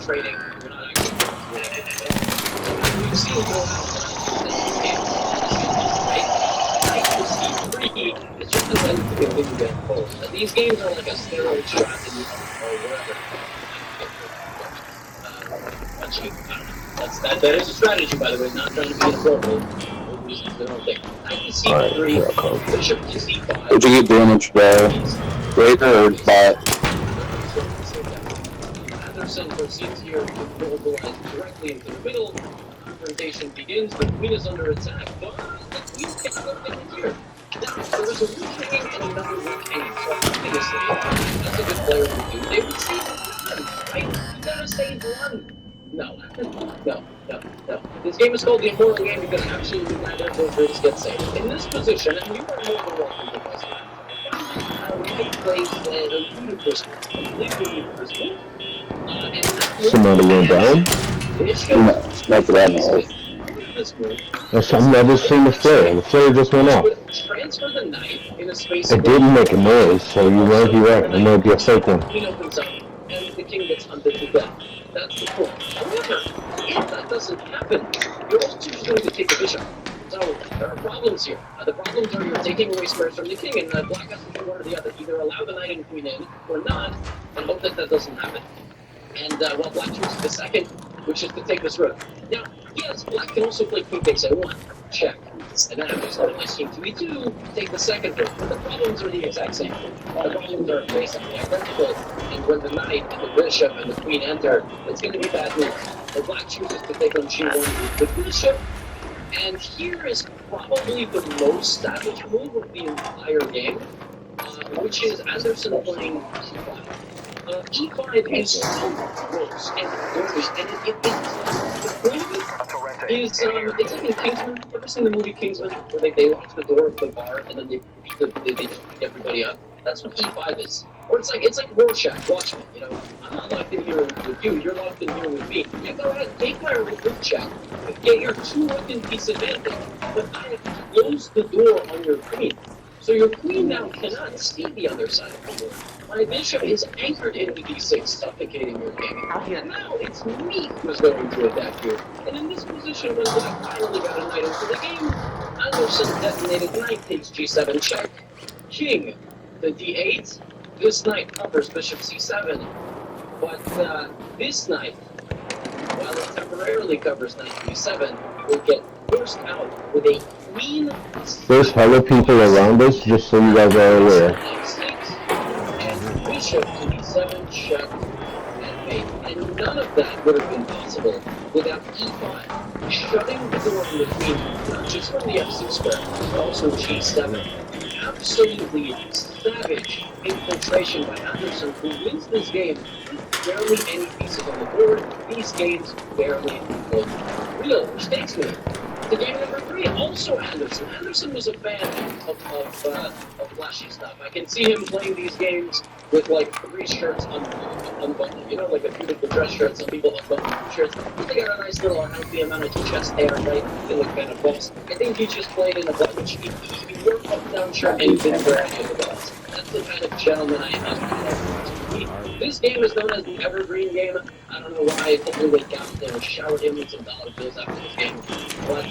training. You're not actually winning it. We've seen more in these games, right? Knight to C3 is just a way to continue getting pulled. These games are like a steroid strategy or whatever. Punching. I don't know. That is a strategy, by the way. Not trying to be inappropriate. The wrong thing. Knight to C3, bishop to C5. Did you get damaged by Raider or bot? Anderson proceeds here to mobilize directly into the middle. Confrontation begins. The queen is under attack, but the queen can't go down here. Now, there was a weak hanging and another weak hanging. So obviously, that's a good player to do. They would save one, right? You gotta save one. No. This game is called the Immortal Game because absolutely neither of those roots get saved. In this position, and you are more than welcome to play White plays a completely ludicrous move. Somebody went down? Not that I know. There's something I just seen the flare. The flare just went off. It didn't make a noise, so you know he right. It might be a fake one. And the king gets hunted to death. That's the point. However, if that doesn't happen, you're also just going to take the bishop. So there are problems here. The problems are you're taking away squares from the king, and black has to do one or the other. Either allow the knight and queen in, or not, and hope that that doesn't happen. And well, black chooses the second, which is to take this rook. Now, yes, black can also play queen takes a1, check. And then after starting nice king 2e2, take the second rook. But the problems are the exact same. The problems are basically identical. And when the knight and the bishop and the queen enter, it's going to be bad news. The black chooses to take on g1 with the bishop. And here is probably the most savage move of the entire game, which is Anderson playing e5. E5 is so gross and dirty, and the point of it is, it's like in Kingsman. You ever seen the movie Kingsman, where they lock the door of the bar and then they just beat everybody up? That's what E5 is. Or it's like Rorschach, watch me, you know. I'm not locked in here with you, you're locked in here with me. Yeah, go ahead, take my Rorschach. Get your 2-weapon piece advantage. But I have closed the door on your queen. So your queen now cannot see the other side of the door. My bishop is anchored into d6, suffocating your king. And now it's me who's going to attack you. And in this position, when black finally got a knight into the game, Anderson detonated knight takes g7 check. King to d8. This knight covers bishop c7. But this knight, while it temporarily covers knight b7, will get forced out with a queen. There's hella people around us, just so you guys are aware. And bishop to d7 check and mate. And none of that would have been possible without e5 shutting the door on the queen, not just from the f6 square, but also g7. Absolutely savage infiltration by Anderson, who wins this game with barely any pieces on the board. These games barely look real, which takes me to game number 3. Also Anderson. Anderson was a fan of flashy stuff. I can see him playing these games with like 3 shirts unbuttoned, you know, like a beautiful dress shirt. Some people unbutton shirts. They got a nice little healthy amount of chest hair, right? They look kind of boss. I think he just played in a button. He wore a button-down shirt and he didn't wear any of the buttons. That's the kind of gentleman I am. This game is known as the Evergreen game. I don't know why. Hopefully they got there and showered him with some dollar bills after this game. But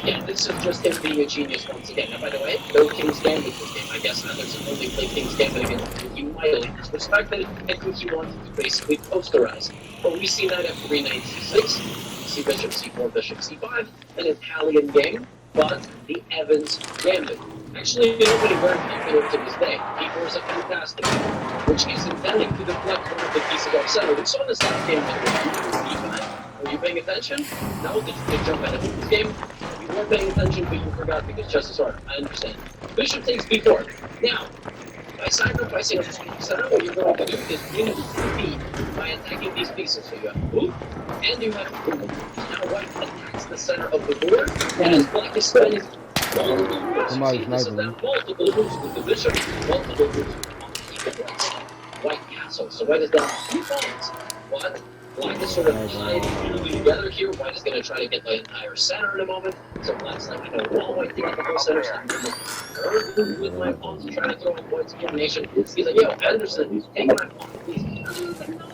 yeah, this is just him being a genius once again. Now, by the way, no King's Gambit this game. I guess Anderson only played King's Gambit against Cookie mightily disrespected, and Cookie wanted to basically posterize. But we see that f3, knight c6, we see bishop c4, bishop c5, an Italian game, but the Evans Gambit. Actually, nobody very popular to this day. D4 is a fantastic game, which is intended to deflect one of the pieces off center. We saw this last game, D5. Were you paying attention? No? Did you jump out of this game? You weren't paying attention, but you forgot because chess is hard. I understand. Bishop takes b4. Now, by sacrificing a center, what you're going to do is win speed by attacking these pieces. So you have move, and you have move. Now white attacks the center of the board, and as black is spending multiple moves. This is that multiple moves with the bishop, multiple moves with the white castle. So white is down 2 pawns. What? Black is sort of tied together here. White is going to try to get the entire center in a moment. So black's like, I know, well, white to get the whole center. So I'm going to curve move with my pawns, trying to throw off white's coordination. He's like, yo, Anderson, take my pawn, please.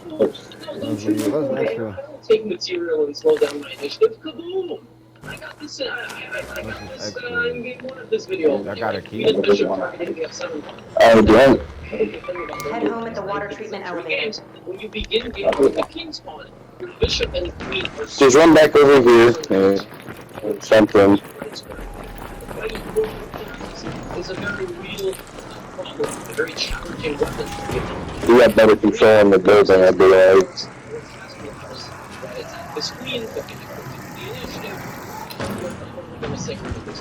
No, although truth be told, I don't take material and slow down my initiative. Kaboom! I got this. I got this in game 1 of this video. I got a key. Bishop targeting the F7 pawn. Oh, don't. Head home at the water treatment elevator. When you begin game with the king's pawn, your bishop and queen are Just run back over here. Something. Is a very real problem, a very challenging weapon. We got better control on the building, I believe. This queen, the initiative, we're going to say this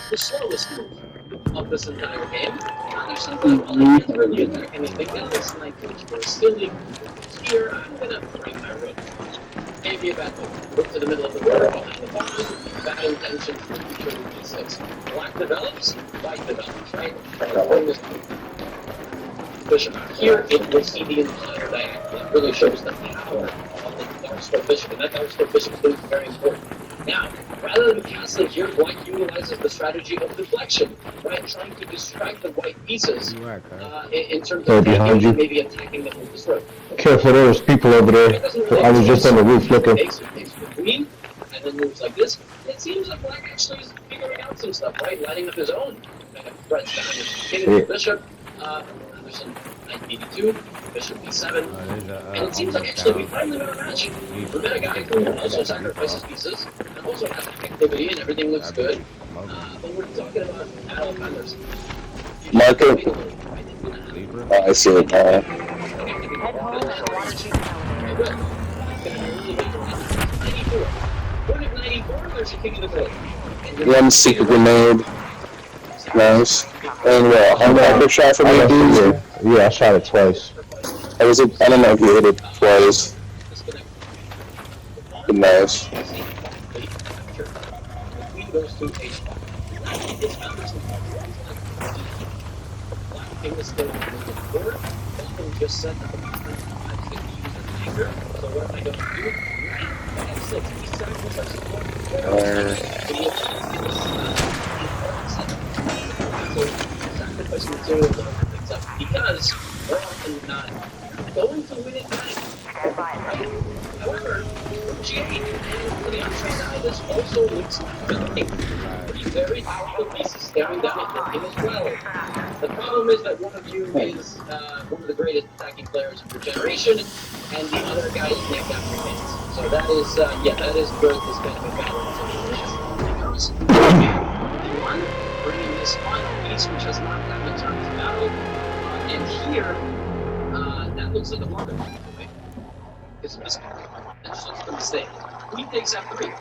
the slowest move of this entire game. There's something I can't really attack anything else, and I think for a silly here, I'm gonna break my rook. Maybe a bad move. Look to the middle of the board behind the pawn. Bad intention for future d6. Black develops, white develops, right? Bishop out here, it will see the entire diagonal. It really shows the power of the dark square bishop, and that dark square bishop is going to be very important. Now, rather than castling here, black utilizes the strategy of deflection, right? Trying to distract the white pieces in terms of behind you. maybe attacking them with the sword. Careful, there's people over there. I was just on the roof looking. Takes the queen, and then moves like this. It seems like black actually is figuring out some stuff, right? Lining up his own kind of threats down. Hitting the bishop. Anderson, knight b2, bishop b7, and it seems like actually we finally got a match. We met a guy who also sacrifices pieces, and also has activity, and everything looks good. But we're talking about Adolf Anderson. Marco. Oh, I see it. Head home at the water treatment elevator. 94, there's a king in the middle. One secret grenade. Nice. And what? Shot from me, dude? Yeah, I shot it twice. I don't know if you hit it twice. But nice. Queen goes to h5. Black king is still on the board. Black just said that the movement I think he used an anchor. So what am I going to do? F6, e7 plus sacrifice material things up because we're often not going to win it back. Right? However, G8 for the untrained eye, this also looks like pretty very powerful pieces staring down at him as well. The problem is that one of you is one of the greatest attacking players of your generation, and the other guy is named after his. So that is, that is good. This kind of a balance. One, bringing this final piece, which has not gotten a turn to battle, and here, that looks like a blunder. It's a mistake. That's just a mistake. Queen takes f3.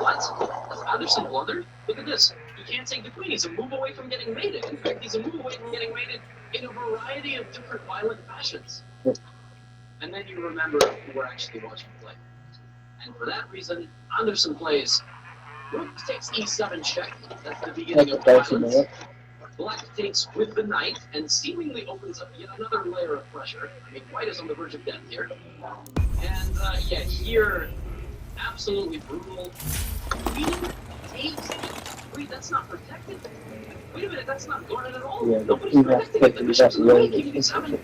What? Does Anderson blunder? Look at this. He can't take the queen. He's a move away from getting mated. In fact, he's a move away from getting mated in a variety of different violent fashions. And then you remember who we're actually watching play. And for that reason, Anderson plays rook takes e7 check. That's the beginning of violence. Black takes with the knight and seemingly opens up yet another layer of pressure. I mean, white is on the verge of death here. And here, absolutely brutal. Queen takes. Wait, that's not protected? Wait a minute, that's not guarded at all. Nobody's protecting it. The bishop's in the way, king e7.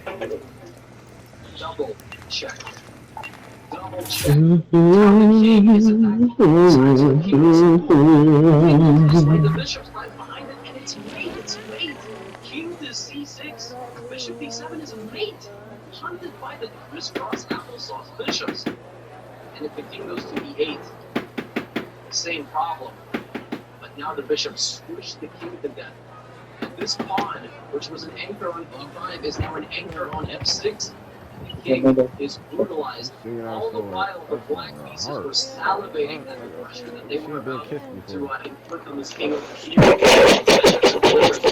Double check. Double check. The king is attacking. The king is like the bishop's life behind it, and it's mate. It's mate. King to c6. Bishop d7 is a mate. Hunted by the crisscross applesauce bishops. And if the king goes to e8, same problem. But now the bishop squished the king to death. And this pawn, which was an anchor on e5, is now an anchor on f6. The king is brutalized. All the while the black pieces were salivating at the pressure that they were about to inflict on this king over here.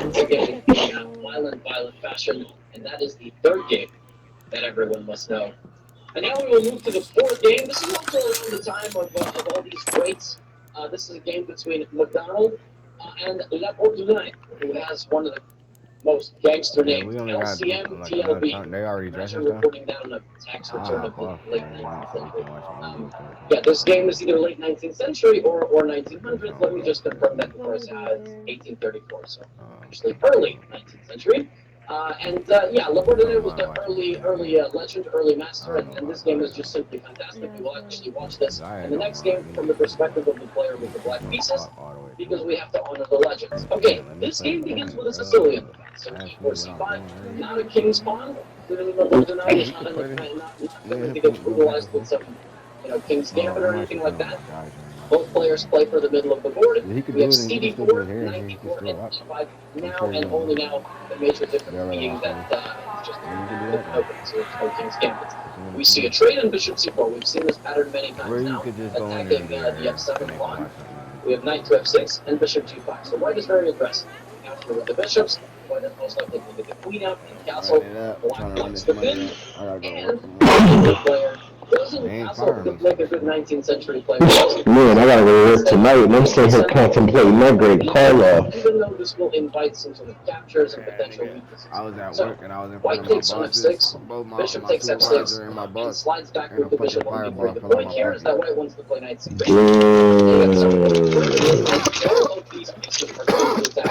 Once again, in violent fashion. And that is the third game that everyone must know. And now we will move to the fourth game. This is also around the time of all these greats. This is a game between McDonald and Laporte, who has one of the most gangster Yeah, named we only got LCM like another TLB. time. They already dressed Imagine and stuff. reporting that on a tax return Ah, of the fuck, late man. 19th So we century. can watch a movie with them. Yeah, this game is either late 19th century or This 1900s. don't Let me look just good. confirm that before I say it's 1834, so Um, actually early 19th century. Yeah, Labourdonnais was mind the watching early, the damn game. legend, early I master, don't know and this about game is just Zion. simply fantastic. We will actually watch this Zion in the don't next game mind from the me. perspective of the player with He's the just black gonna pieces, pop all the way because through. we have to honor the legends. Okay, Man, let me this play the game begins game. with a Sicilian pawn, so Ask me e4, what I'm c5, doing earlier. not a king's pawn. Clearly, Labourdonnais Yeah, is we not, could play this. not Me and going him to get could go back and brutalized with forth. some, king's gambit or I'm actually anything like playing with that. my guys right now. Both players play for the middle of the board. Yeah, he could We have do it and he can still do it CD4, here. He can 94, still and up. E5. I'm Now sure he and wouldn't only mind. now, the major They'd difference rather being watch that me. it's just Maybe we can do open, that then. open, so there's no king's gambit. Put you in the We see a team. trade on bishop c4. We've seen this pattern many Where times you now, could just go in there and attacking do the whatever, and f7 they can pawn. watch something. We have knight to f6 and bishop g5. So white is very aggressive. After with the bishops, white is most likely to get the queen out and castle. Running it up, Black trying to run blocks this the money pin, up. I gotta go to work and tomorrow. the player doesn't They ain't castle firing to them make a suckers good still. 19th century player. Man, I gotta go to work tonight, and I'm sitting here contemplating that great Karloff. Even though this will invite some sort of captures and Man, potential nigga, weaknesses. I was at So, work and I was in front white of my takes on bosses, f6, both bishop my takes f6, supervisor and my and boss, slides back and a with the fucking bishop on fireball b3. The fell out point my here is pocket. that white wants to play knight c3. Damn. All of these pieces are going to attack.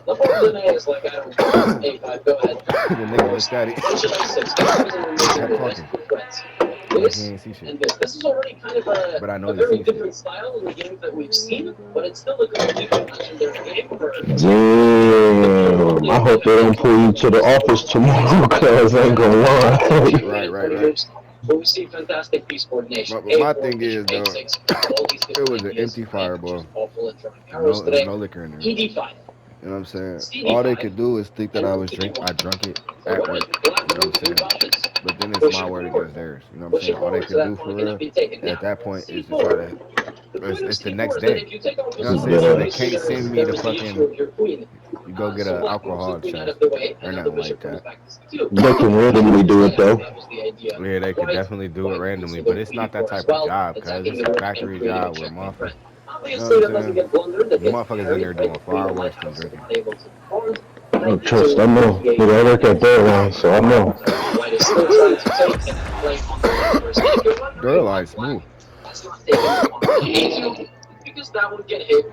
Labourdonnais is like, I don't care. a5, go ahead. The nigga looked at it, Bishop a6. kept talking, like he This ain't see shit. and this. This is already kind of But I know a he very see shit. different style in the games that we've seen, but it's still a completely legendary game for Damn. I hope they don't pull you to the office tomorrow, cuz I ain't gonna lie. Right. But we see fantastic piece coordination. But my A4, thing is, bishop though, A6, all these it different was an ideas, empty right, which is fireball. awful at throwing arrows There's today. no liquor in there. ED5, You know what I'm saying? CD5, All they could do is think that and I rook was to D1. I drunk it So at what work. if black You know what I'm moves saying? move options? But then it's Push my it word forward. against theirs. You know what I'm Push saying? it All they forward so could that do pawn for cannot real be taken. at Now, that point is to try C4. to. The point of It's the C4 next is that day. if you take over You know what I'm C4, saying? So they obviously can't send me there to is the issue fucking. of your queen. You go get So an black moves the alcohol queen out chest of the way, or and now the nothing bishop like comes that. back to C2. They can randomly do it though. That was the idea. Yeah, they could White, definitely do it white needs randomly, to but go it's not that B4 as type of well, job, cuz attacking it's the a rook and factory creating a job where checkmate motherfuckers. threat. You know what Obviously, I'm that doesn't saying? get blundered, that The gets motherfuckers in parried, there right? doing The queen far in worse light than house is drinking. not able to perform. Oh, Knight trust, e2, I know. But I work at Airline, so I know. white is still trying to take and play on the numbers. And if you're wondering why Duraline's black smooth. has not taken the pawn to e2, it's because that would get hit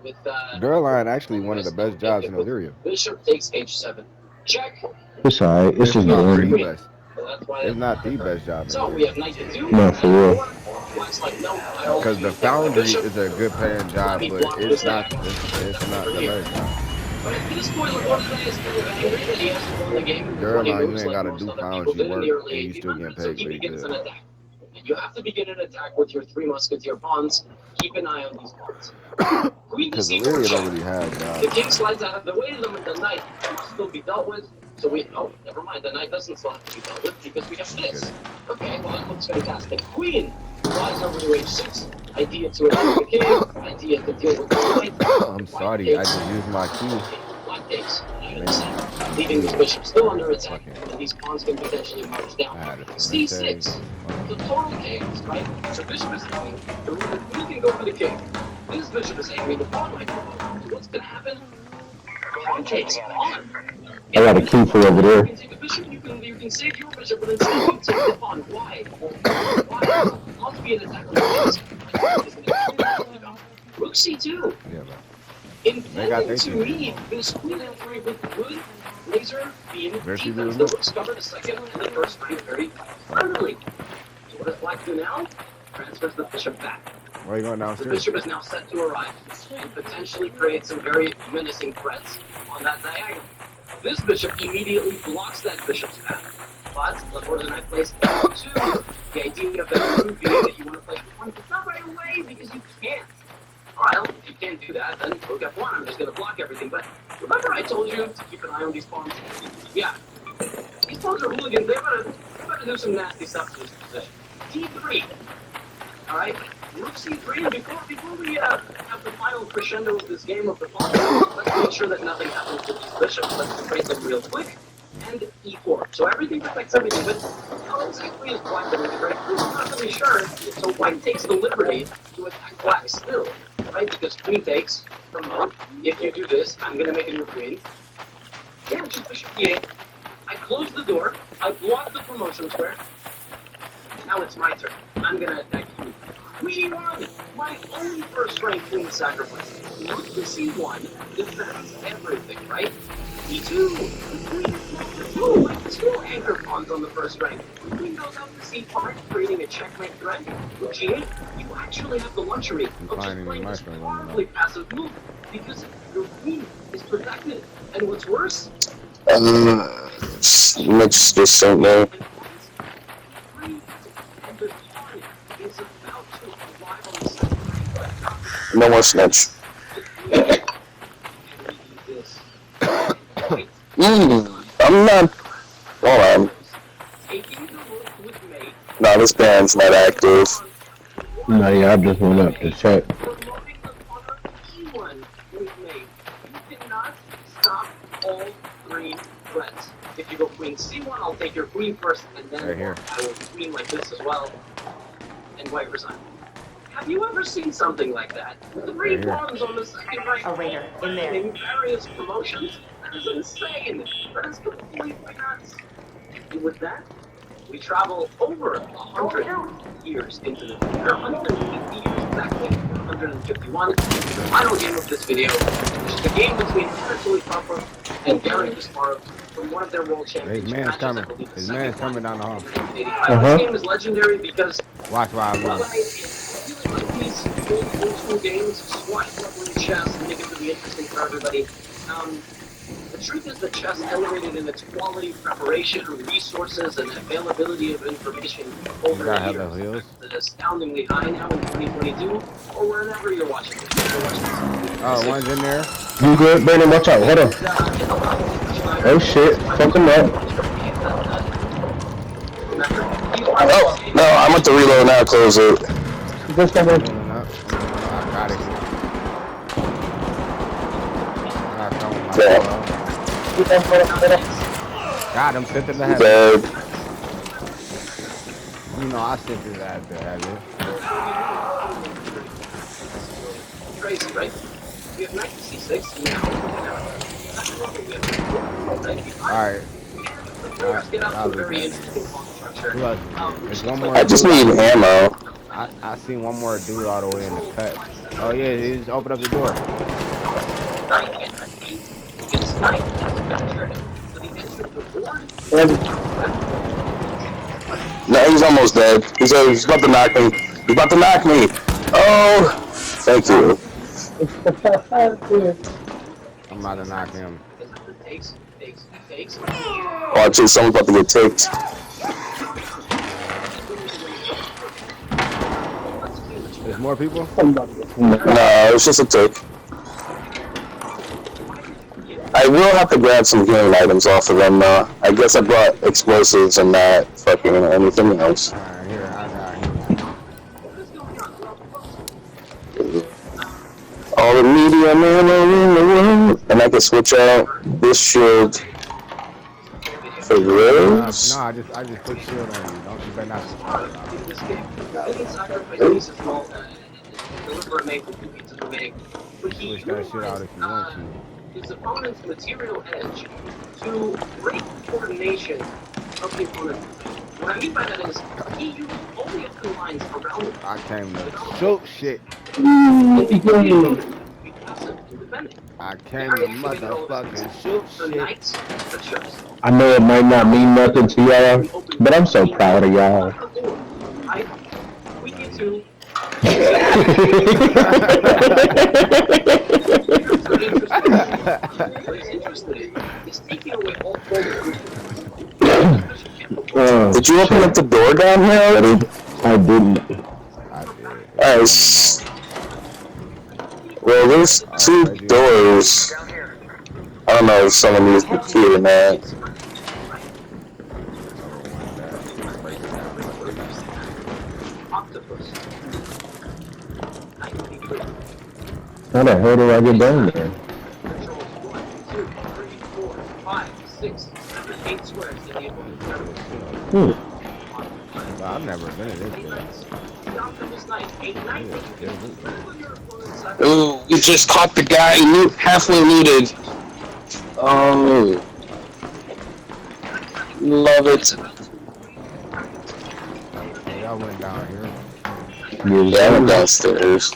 with Duraline actually one of the anyways, that best would get jobs hit in with Illyria. bishop takes h7. Check. It's alright. It's If just not boring. the best. So that's why If it's not not the occurring. best job in So we have Illyria. knight to 2, No, for real. black's like, no, I don't Because want you the to take my foundry bishop. is a good paying Let job, me but block this guy. it's not Over the here. best job. But at this point, Labourdonnais is kind of angry that he has to win the game in 20 Duraline, you moves ain't like gotta most do other people foundry did in work the early and you still getting 1800s, so paid he pretty begins good. an attack. And you have to begin an attack with your 3 musketeer pawns. Keep an eye on these pawns. Queen to Because c4 Illyria don't check. really have The jobs. king slides out of the way, the knight must still be dealt with. So we, oh, never mind, the knight doesn't still have to be dealt with because we have this. Okay, well that looks fantastic. Queen flies over to h6. Idea to attack the king. Idea to deal with the knight. I'm White sorry, I takes. just used my key. Black takes. And Knight then f7. Leaving this bishop still under attack, fucking, and these pawns can potentially march down. I had a c6. The total chaos, right? The bishop is hanging. The queen can go for the king. This bishop is hanging. The pawn might go over. So what's going to happen? Pawn takes pawn. I got a key for over there. You can take a bishop, you can save your bishop, but instead you take the pawn. Why? Why? It must be an attack on the Rook c2. yeah, bro. They got Intending their to team meet this queen f3 with good laser beam Versus defense. The rook's covered a second and the first rank very firmly. So what does black do now? Transfers the bishop back. Where you going The downstairs? bishop is now set to arrive and potentially create some very menacing threats on that diagonal. This bishop immediately blocks that bishop's path. But Labourdonnais plays f2. The idea of that move being that you want to play f1, it's not right away because you can't. Alright, if you can't do that, then rook f1, I'm just going to block everything. But remember I told you to keep an eye on these pawns? Yeah. These pawns are hooligans. They better do some nasty stuff to this position. d3. Alright, rook c3, and before we have the final crescendo of this game of the pawn, let's make sure that nothing happens to these bishops. Let's trade them real quick. And e4. So everything protects everything, but how exactly is black going to break through? I'm not really sure. So white takes the liberty to attack black still. right? Because queen takes, promote. If you do this, I'm gonna make a new queen. Yeah, just bishop e8. I close the door, I block the promotion square. Now it's my turn. I'm gonna attack you. Queen e1! My own first rank queen sacrifice. Look to c1, defends everything, right? e2! Queen oh, like 2 anchor pawns on the first rank. Queen goes out to c5, creating a checkmate threat. g8, you actually have the luxury of just playing this horribly passive move because your queen is protected. And what's worse, Mitch just don't know. No more snitch. I'm not. Hold on. No, this band's not active. No, yeah, I just went up to check. If you go queen c1, I'll take your queen first, and then Right here. I will queen like this as well, and white resign. Have you ever seen something like that? 3 pawns on the second rank. A raider in there. In various promotions? That is insane. That is completely nuts. And with that, we travel over 100 years into the future, 150 years exactly, 151. The final game of this video, which is a game between Anatoly Popov and Gary Kasparov from one of their world championships. His man's coming. His man's coming down the hall. This game is legendary because Watch while I move. like these old school games, swashbuckling chess, and make it really interesting for everybody. The truth is that chess elevated in its quality, preparation, resources, and availability of information over the years. It's astoundingly high now in 2022, or wherever you're watching it. Oh, one's in there. You good, Brandon? Watch out. Hold on. Oh shit. Fuck him up. Oh, no, I'm at the reload now. Close it. Just come in. I got it. Yeah. Got him, sent him to heaven. Dead. You know I sent his ass to heaven. Crazy, right? We have knight to c6 now. Alright. Let's get out to a very interesting pawn structure. Look, there's one more. I just need ammo. I seen one more dude all the way in the cut. Oh yeah, he just opened up the door. No, he's almost dead. He's about to knock me. He's about to knock me. Oh, thank you. I'm about to knock him. Watch it, someone's about to get ticked. There's more people? No, it's just a tick. I will have to grab some healing items off of them, though. I guess I brought explosives and not fucking anything else. Alright, here, I got him. All the media men are in the room, and I can switch out this shield for this. No, I just put shield on you. Don't you better not. Switch that shit out if you want to. His opponent's material edge to break coordination of the opponent. What I mean by that is he used only a few lines around the I came to shoot shit. I came to motherfucking shoot shit. I know it might not mean nothing to y'all, but I'm so proud of y'all. We get to Did you open up the door down here already? I didn't. I did. Nice. Well, there's 2 doors. I don't know if someone needs the key or not. How the hell do I get down there? controls 1, 2, 3, 4, 5, 6, 7, 8 squares in the opponent's territory. I've never been to this building. Ooh, we just caught the guy halfway looted. Oh, love it. Oh, y'all went down here. Yeah, I went downstairs.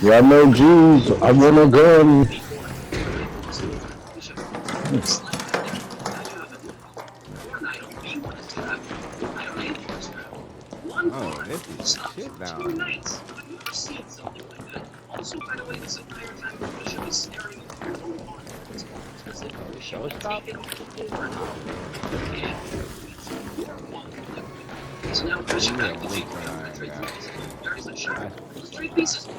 Yeah, no Jews. I want a gun. Oh, this is shit down. Also, by the way, this entire time the bishop is staring at your own arm. Showstop? So now bishop activates the three pieces. By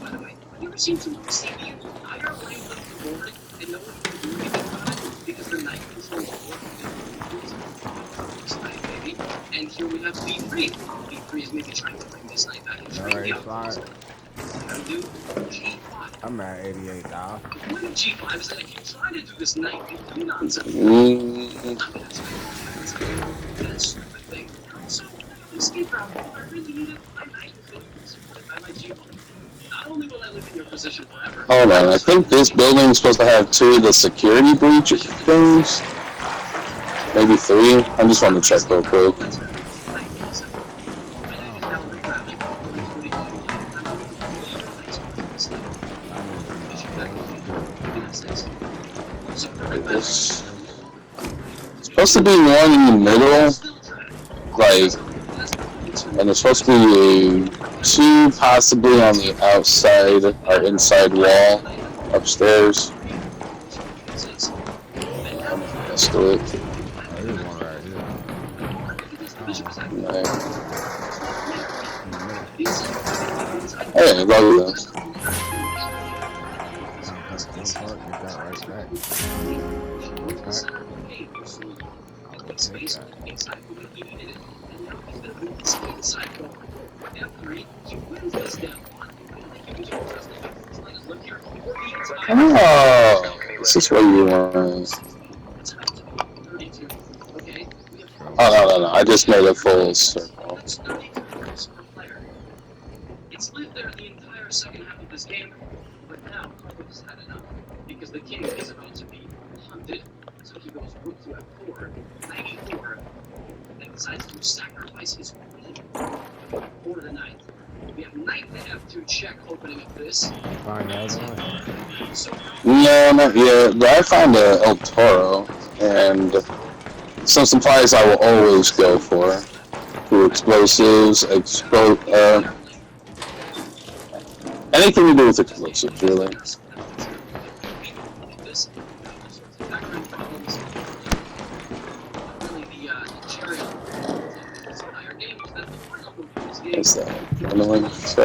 the way, have you ever seen someone see the entire length of the board and no one can do anything about it because the knight controls the board? Baby. And here we have b3. b3 is maybe trying to bring this knight back and Alright, fine. do g5. I'm at 88 now. The point of g5 is that if you try to do this knight, you do nonsense. That's a stupid thing. So, escape route, I really need it. My knight is supported by my g1. Not only will I live in your position forever. Hold on, I think this building is supposed to have 2 of the security breach things. Maybe 3. I just want to check real quick. It's supposed to be one in the middle, like, and there's supposed to be 2 possibly on the outside or inside wall upstairs. Let's do it. There's one right here. Hey, love this. Oh, this is what you want. Oh, no, I just made a full circle. It's lived there the entire second half of this game, but now Carlos had enough, because the king is about to be hunted, so he goes rook to f4, knight e4, and decides to sacrifice his queen for the knight. We have knight to f2 check opening up this. Find the other one. So, No, not yet, but I found a El Toro, and some supplies I will always go for. Explosives, anything to do with explosives, really. What's that? Annoying as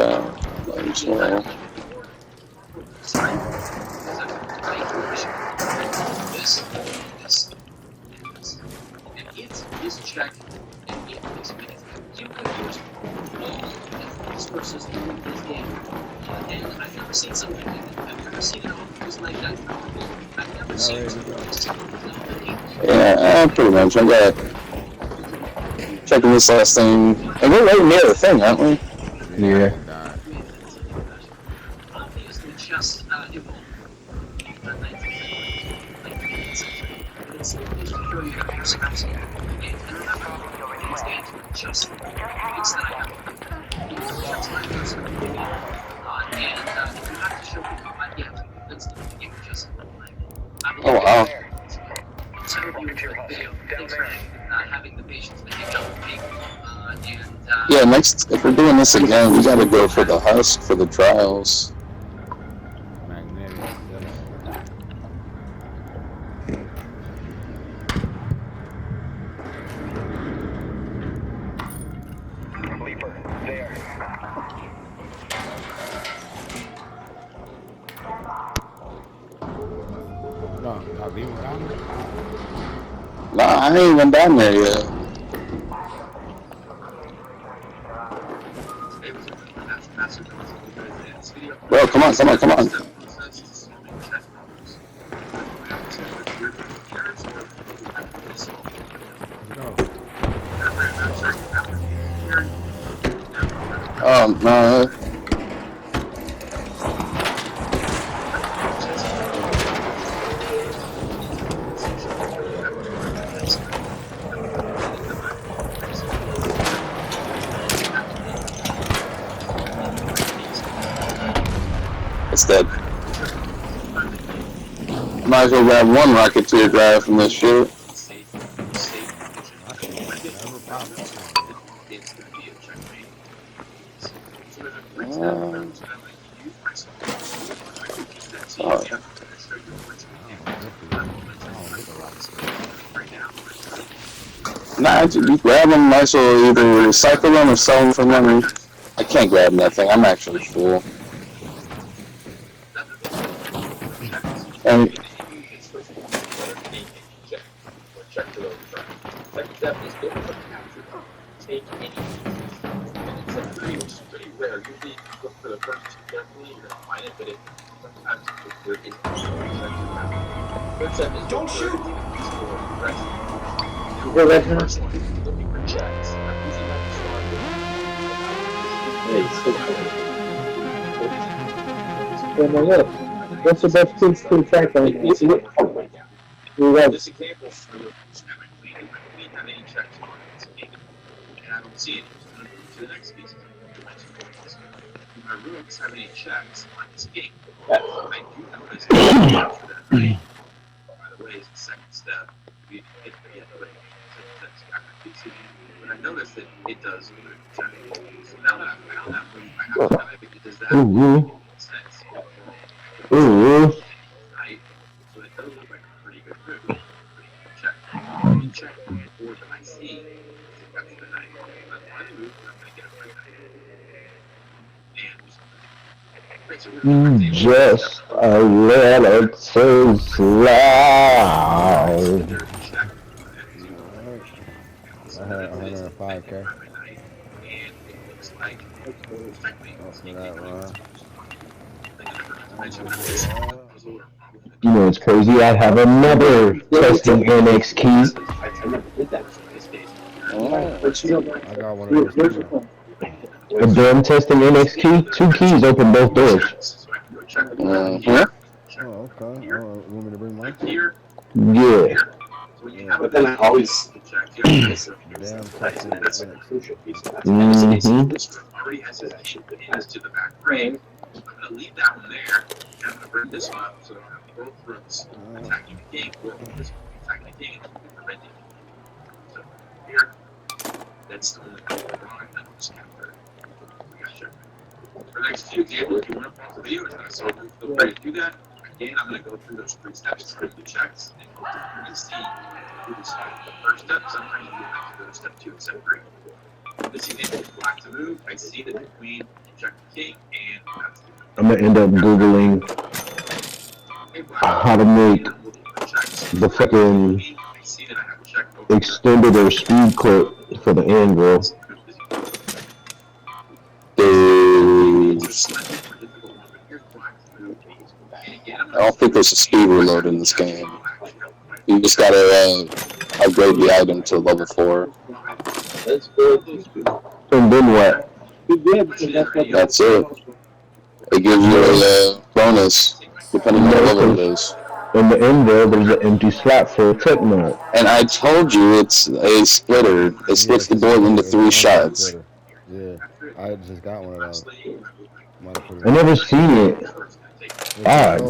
well. And it is checked, and it is made. You can use all resources in this game. And I've never seen something like that. I've never seen it all just like that. I've never seen something. Yeah, pretty much. I got checking this last thing. And we're right near the thing, aren't we? Yeah. Obviously, just evolved. It's show you how to surround it. And remember, it's just it's that I have. That's my person. And if you have to show people, that's the game just Oh, wow. So I hope you enjoyed the video. Thanks for having the patience to hang out with me. Yeah, next, if we're doing this again, we gotta go for the husk for the trials. Magnetic. Leaper, there. No, I'll leave it down there. Nah, I ain't even down there yet. Bro, come on. no. It's dead. Might as well grab one Rocketeer drive from this shit. Never popped up. Sorry. Nah, you grab them, might as well either recycle them or sell them for money. I can't grab nothing, I'm actually full. And It's pretty rare. Usually, you look for the first two carefully, you're gonna find it, but it sometimes there is no. Don't shoot! Well, that's not- First one, looking for checks. I'm using my Oh my God. What's the best thing to track on? This example, we have any checks on this game, and I don't see it. To the next piece, my rooms have any checks on this game. I do notice that. By the way, is the second step. We hit the other but I noticed that it does check. So now that I found that room, I think it does that. Ooh. Sense. Ooh. Right? So it does look like a pretty good room. Pretty good check. Let me check the board that I see. That's the night. But one move, I'm going to get a free night. Just a little too slow. I had 105K. You know it's crazy. I have another testing annex key. I got one of those too. A damn testing annex key. 2 keys open both doors. yeah. Oh, okay. Oh, you want me to bring mine? Yeah. But then I always Damn, testing annex. already has his key that has to the back frame. I'm gonna leave that one there, and I'm gonna bring this one up so I don't have both rooms attacking the king, or this one attacking the king and preventing it. So here, that's the only thing wrong. I'm just gonna gotcha. For the next few examples, if you want to pause the video, so feel free to do that. Again, I'm going to go through those 3 steps, through the checks, and you're going to see who decided the first step. Sometimes you have to go to step 2 and step 3. This example is black to move. I see that the queen check the king, and that's the I'm gonna end up googling how to make the fucking extended or speed clip for the anvil. I don't think there's a speed reload in this game. You just gotta upgrade the item to level 4. And then what? That's it. It gives you a bonus depending on what level it is. In the anvil, there's an empty slot for a tech nut. And I told you it's a splitter. It splits the board into 3 shards. Yeah, I just got one of those. I never seen it. Ah. The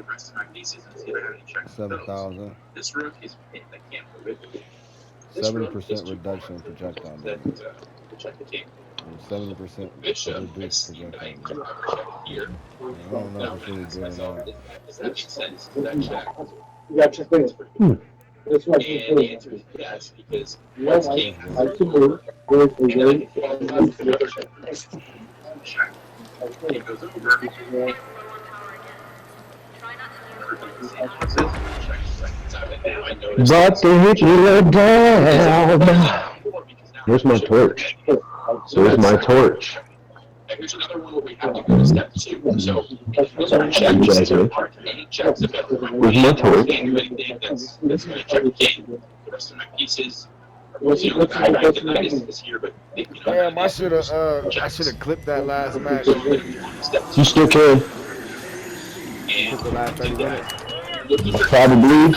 rest of my pieces and see if I have any checks. 7,000. This rook is I can't move it. 70% reduction in projectile damage. Check the king. 70% Bishop. reduced projectile damage. Here. I don't know if it's really good or not. Does that make sense? Does that check? You got your thing. That's And the answer is yes, because once king check. It goes over. But the Hitler down. Where's my torch? Where's my torch? Here's another one where we have to go to step 2. So, those are checks. Any checks if Where's my torch? can't do anything that's going to check the king. The rest of my pieces are Damn, I should have clipped that last match. You still can. Clipped the last 30 minutes. Probably.